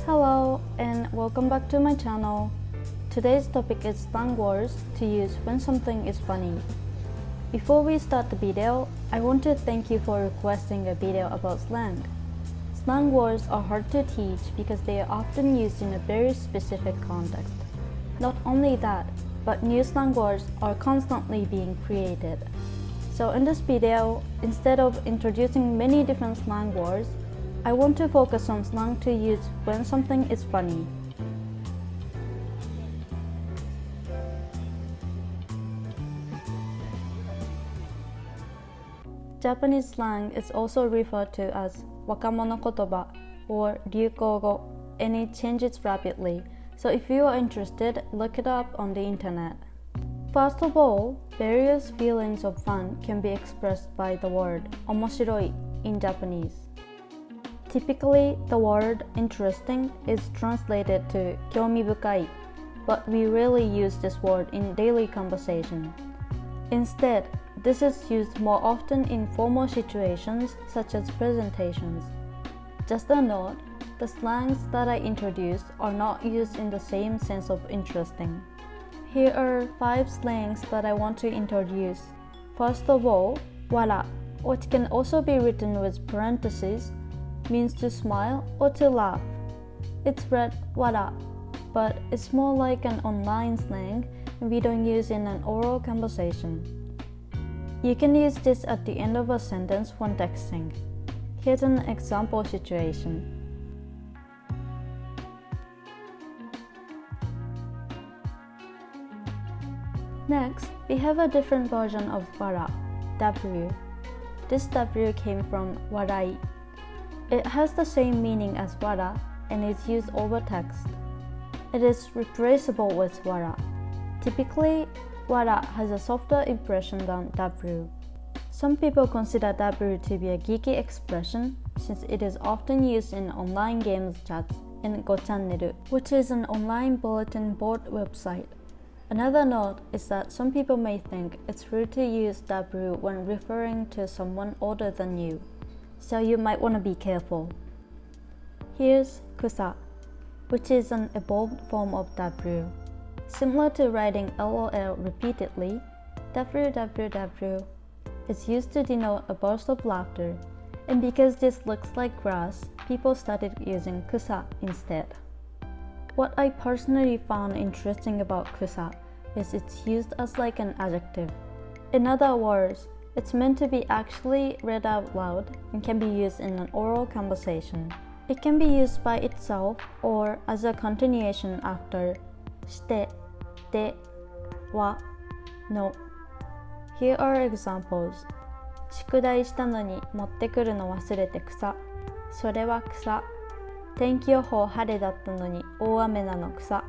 Hello and welcome back to my channel. Today's topic is slang words to use when something is funny. Before we start the video, I want to thank you for requesting a video about slang. Slang words are hard to teach because they are often used in a very specific context. Not only that, but new slang words are constantly being created. So in this video, instead of introducing many different slang words, I want to focus on slang to use when something is funny. Japanese slang is also referred to as wakamono kotoba or ryukogo, and it changes rapidly. So if you are interested, look it up on the internet. First of all, various feelings of fun can be expressed by the word omoshiroi in Japanese. Typically, the word interesting is translated to kyomibukai, but we rarely use this word in daily conversation. Instead, this is used more often in formal situations such as presentations. Just a note, the slangs that I introduced are not used in the same sense of interesting. Here are 5 slangs that I want to introduce. First of all, wara, which can also be written with parentheses, means to smile or to laugh. It's read wara, but it's more like an online slang and we don't use in an oral conversation. You can use this at the end of a sentence when texting. Here's an example situation. Next, we have a different version of wara, W. This W came from warai. It has the same meaning as wara and is used over text. It is replaceable with wara. Typically, wara has a softer impression than W. Some people consider W to be a geeky expression since it is often used in online games chats and gochannel, which is an online bulletin board website. Another note is that some people may think it's rude to use W when referring to someone older than you, so you might want to be careful. Here's kusa, which is an evolved form of W. Similar to writing LOL repeatedly, WWW is used to denote a burst of laughter, and because this looks like grass, people started using kusa instead. What I personally found interesting about kusa is it's used as like an adjective. In other words, it's meant to be actually read out loud and can be used in an oral conversation. It can be used by itself or as a continuation after shite, de, wa, no. Here are examples. 宿題したのに持ってくるの忘れて草。それは草。天気予報晴れだったのに大雨なの草。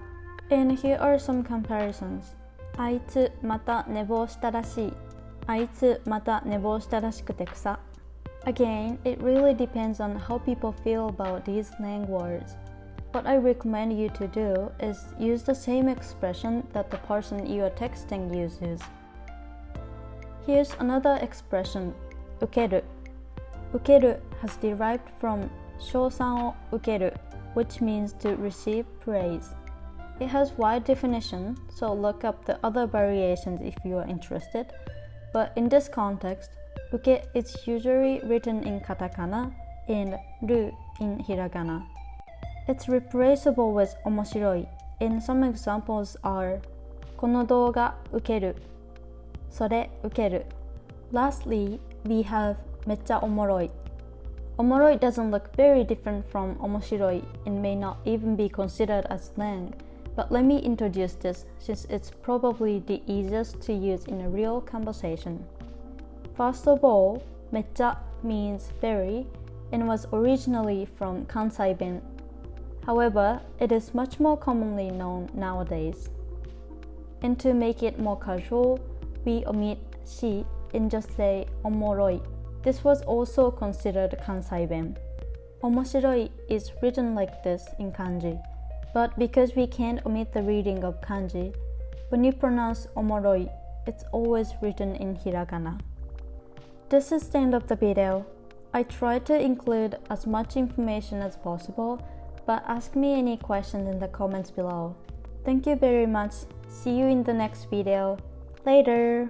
And here are some comparisons. あいつまた寝坊したらしい。あいつまた寝坊したらしくて草。Again, it really depends on how people feel about these slang words. What I recommend you to do is use the same expression that the person you are texting uses. Here's another expression, 受ける. 受ける has derived from 称賛を受ける, which means to receive praise. It has wide definition, so look up the other variations if you are interested. But in this context, 受け is usually written in katakana and る in hiragana. It's replaceable with 面白い, and some examples are この動画受ける、それ受ける. Lastly, we have めっちゃおもろい. Omoroi doesn't look very different from 面白い and may not even be considered as slang, but let me introduce this since it's probably the easiest to use in a real conversation. First of all, めっちゃ means very and was originally from Kansai Ben. However, it is much more commonly known nowadays. And to make it more casual, we omit し and just say おもろい. This was also considered Kansai Ben. 面白い is written like this in kanji, but because we can't omit the reading of kanji, when you pronounce おもろい, it's always written in hiragana. This is the end of the video. I tried to include as much information as possible, but ask me any questions in the comments below. Thank you very much. See you in the next video. Later!